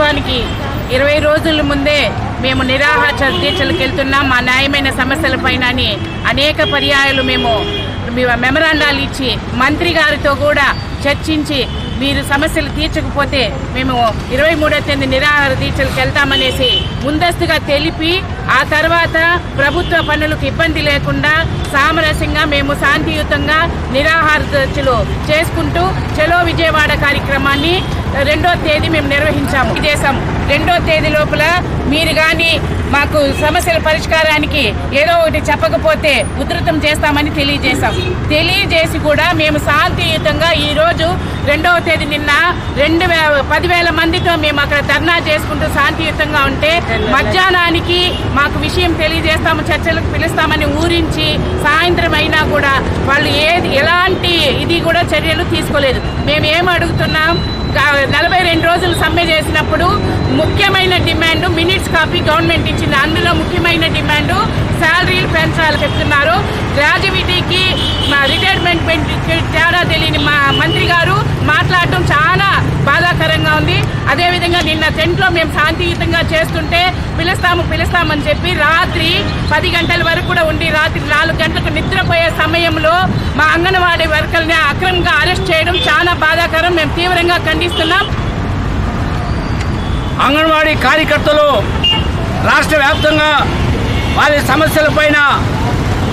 ప్రభుత్వానికి 20 రోజుల ముందే మేము నిరాహార దీక్షలకు వెళ్తున్నాం. మా న్యాయమైన సమస్యలపైన అనేక పర్యాయాలు మేము మెమరాండాలు ఇచ్చి మంత్రి గారితో కూడా చర్చించి మీరు సమస్యలు తీర్చకపోతే మేము 23వ తేదీ నిరాహార దీక్షలకు వెళ్తామనేసి ముందస్తుగా తెలిపి ఆ తర్వాత ప్రభుత్వ పనులకు ఇబ్బంది లేకుండా సామరస్యంగా మేము శాంతియుతంగా నిరాహార దీక్షలు చేసుకుంటూ చలో విజయవాడ కార్యక్రమాన్ని 2వ తేదీ మేము నిర్వహించాము. 2వ తేదీ లోపల మీరు కానీ మాకు సమస్యల పరిష్కారానికి ఏదో ఒకటి చెప్పకపోతే ఉధృతం చేస్తామని తెలియజేసి కూడా మేము శాంతియుతంగా ఈరోజు 2వ తేదీ నిన్న 10,000 మందితో మేము అక్కడ ధర్నా చేసుకుంటూ శాంతియుతంగా ఉంటే మధ్యాహ్నానికి మాకు విషయం తెలియజేస్తాము, చర్చలకు పిలుస్తామని ఊరించి సాయంత్రం అయినా కూడా వాళ్ళు ఎలాంటి ఇది కూడా చర్యలు తీసుకోలేదు. మేము ఏం అడుగుతున్నాం, 42 రోజులు సమ్మె చేసినప్పుడు ముఖ్యమైన డిమాండ్ మినిట్స్ కాపీ గవర్నమెంట్ ఇచ్చింది. అందులో ముఖ్యమైన డిమాండ్ శాలరీలు పెంచాలి చెప్తున్నారు. గ్రాడ్యుయేటీకి రిటైర్మెంట్ తేడా తెలియని మా మంత్రి గారు మాట్లాడటం చాలా బాధాకరంగా ఉంది. అదేవిధంగా నిన్న టెంట్లో మేము శాంతియుతంగా చేస్తుంటే పిలుస్తామని చెప్పి రాత్రి 10 గంటల వరకు కూడా ఉండి రాత్రి 4 గంటలకు నిద్రపోయే సమయంలో మా అంగన్వాడీ వర్కర్ని అక్రమంగా అరెస్ట్ చేయడం చాలా బాధాకరం. మేము తీవ్రంగా ఖండిస్తున్నాం. అంగన్వాడీ కార్యకర్తలు రాష్ట్ర వ్యాప్తంగా వారి సమస్యలపైన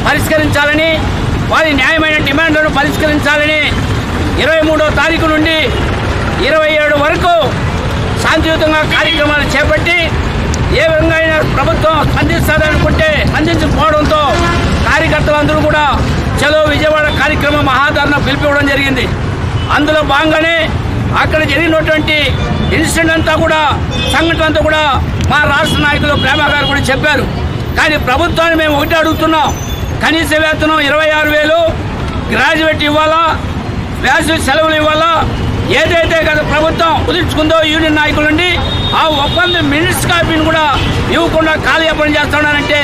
పరిష్కరించాలని, వారి న్యాయమైన డిమాండ్లను పరిష్కరించాలని 23వ తారీఖు నుండి 27 వరకు శాంతియుతంగా కార్యక్రమాలు చేపట్టి ఏ విధంగా అయినా ప్రభుత్వం స్పందిస్తారనుకుంటే స్పందించకపోవడంతో కార్యకర్తలందరూ కూడా చలో విజయవాడ కార్యక్రమం మహాధరణ పిలిపివ్వడం జరిగింది. అందులో భాగంగానే అక్కడ జరిగినటువంటి ఇన్సిడెంట్ అంతా కూడా సంఘటన అంతా కూడా మా రాష్ట్ర నాయకులు ప్రేమ గారు కూడా చెప్పారు. కానీ ప్రభుత్వాన్ని మేము ఒకటి అడుగుతున్నాం, కనీస వేతనం 26,000 గ్రాడ్యుయేట్ ఇవ్వాలా, వేసవి సెలవులు ఇవ్వాలా. ఏదైతే కదా ప్రభుత్వం కుదుర్చుకుందో యూనియన్ నాయకుల నుండి ఆ ఒప్పంద మినిట్స్ కాపీని కూడా ఇవ్వకుండా కాలయాపన చేస్తున్నారంటే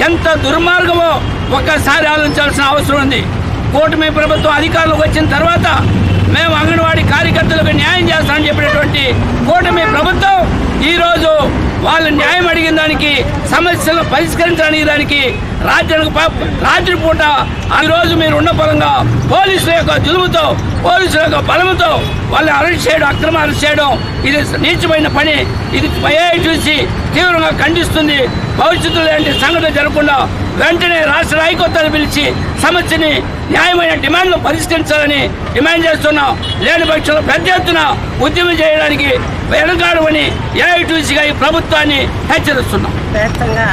ఎంత దుర్మార్గమో ఒక్కసారి ఆలోచించాల్సిన అవసరం ఉంది. కూటమి ప్రభుత్వం అధికారంలోకి వచ్చిన తర్వాత మేము అంగన్వాడీ కార్యకర్తలకు న్యాయం చేస్తామని చెప్పినటువంటి కూటమి ప్రభుత్వం ఈరోజు వాళ్ళు న్యాయం అడిగిన దానికి సమస్యలను పరిష్కరించడానికి దానికి రాత్రిపూట ఈరోజు మీరు ఉన్న పరంగా పోలీసుల యొక్క జులుముతో పోలీసుల యొక్క బలముతో వాళ్ళని అరెస్ట్ చేయడం, అక్రమ అరెస్ట్ చేయడం ఇది నీచమైన పని. ఇది చూసి తీవ్రంగా ఖండిస్తుంది. భవిష్యత్తులో లాంటి సంఘటన జరగకుండా వెంటనే రాష్ట్ర హైకోర్టును పిలిచి సమస్యని న్యాయమైన డిమాండ్లు పరిష్కరించాలని డిమాండ్ చేస్తున్నాం. లేని పక్షంలో పెద్ద ఎత్తున ఉద్యమం చేయడానికి వెనుకాడమని ఏఐటీసీగా ఈ ప్రభుత్వాన్ని హెచ్చరిస్తున్నాం. వ్యాప్తంగా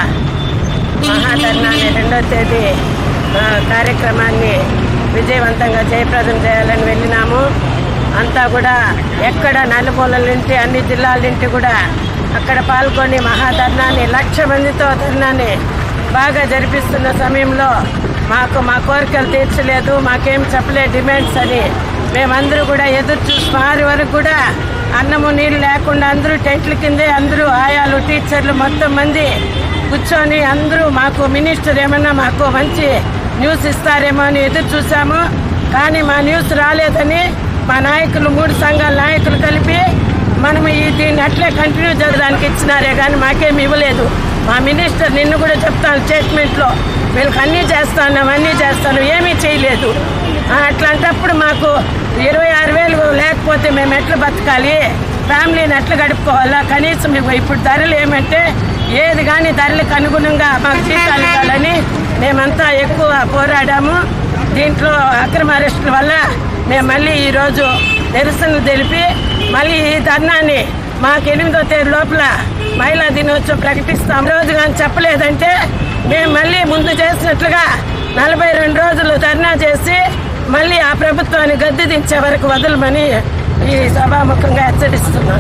మహాధర్నాన్ని 2వ తేదీ కార్యక్రమాన్ని విజయవంతంగా జయప్రదం చేయాలని వెళ్ళినాము. అంతా కూడా ఎక్కడ నలుమూలల నుండి అన్ని జిల్లాల నుండి కూడా అక్కడ పాల్గొని మహాధర్నాన్ని 1,00,000 మందితో ధర్నాన్ని బాగా జరిపిస్తున్న సమయంలో మాకు మా కోరికలు తీర్చలేదు, మాకేం చెప్పలే డిమాండ్స్ అని మేమందరూ కూడా ఎదురు చూసి 6 వరకు కూడా అన్నము నీళ్ళు లేకుండా అందరూ టెంట్ల కిందే అందరూ ఆయాలు టీచర్లు మొత్తం మంది కూర్చొని అందరూ మాకు మినిస్టర్ ఏమన్నా మాకు మంచి న్యూస్ ఇస్తారేమో అని ఎదురు చూసాము. కానీ మా న్యూస్ రాలేదని మా నాయకులు 3 సంఘాల నాయకులు కలిపి మనం దీన్ని అట్లే కంటిన్యూ చేయడానికి ఇచ్చినారే కానీ మాకేమి ఇవ్వలేదు. మా మినిస్టర్ నిన్ను కూడా చెప్తాను స్టేట్మెంట్లో, వీళ్ళకి అన్నీ చేస్తాను ఏమీ చేయలేదు. అట్లాంటప్పుడు మాకు 26,000 లేకపోతే మేము ఎట్లా బతకాలి, ఫ్యామిలీని ఎట్లా గడుపుకోవాలా? కనీసం ఇప్పుడు ధరలు ఏమంటే ఏది కానీ ధరలకు అనుగుణంగా మాకు జీతాలు ఇవ్వాలని మేమంతా ఎక్కువ పోరాడాము. దీంట్లో అక్రమ అరెస్టుల వల్ల మేము మళ్ళీ ఈరోజు నిరసనలు తెలిపి మళ్ళీ ఈ ధర్నాన్ని మాకు 8వ తేదీ లోపల మహిళా దినోత్సవం ప్రకటిస్తాం. రోజు కానీ చెప్పలేదంటే మేము మళ్ళీ ముందు చేసినట్లుగా 42 రోజులు ధర్నా చేసి మళ్ళీ ఆ ప్రభుత్వాన్ని గద్దె దించే వరకు వదలమని ఈ సభాముఖంగా హెచ్చరిస్తున్నాం.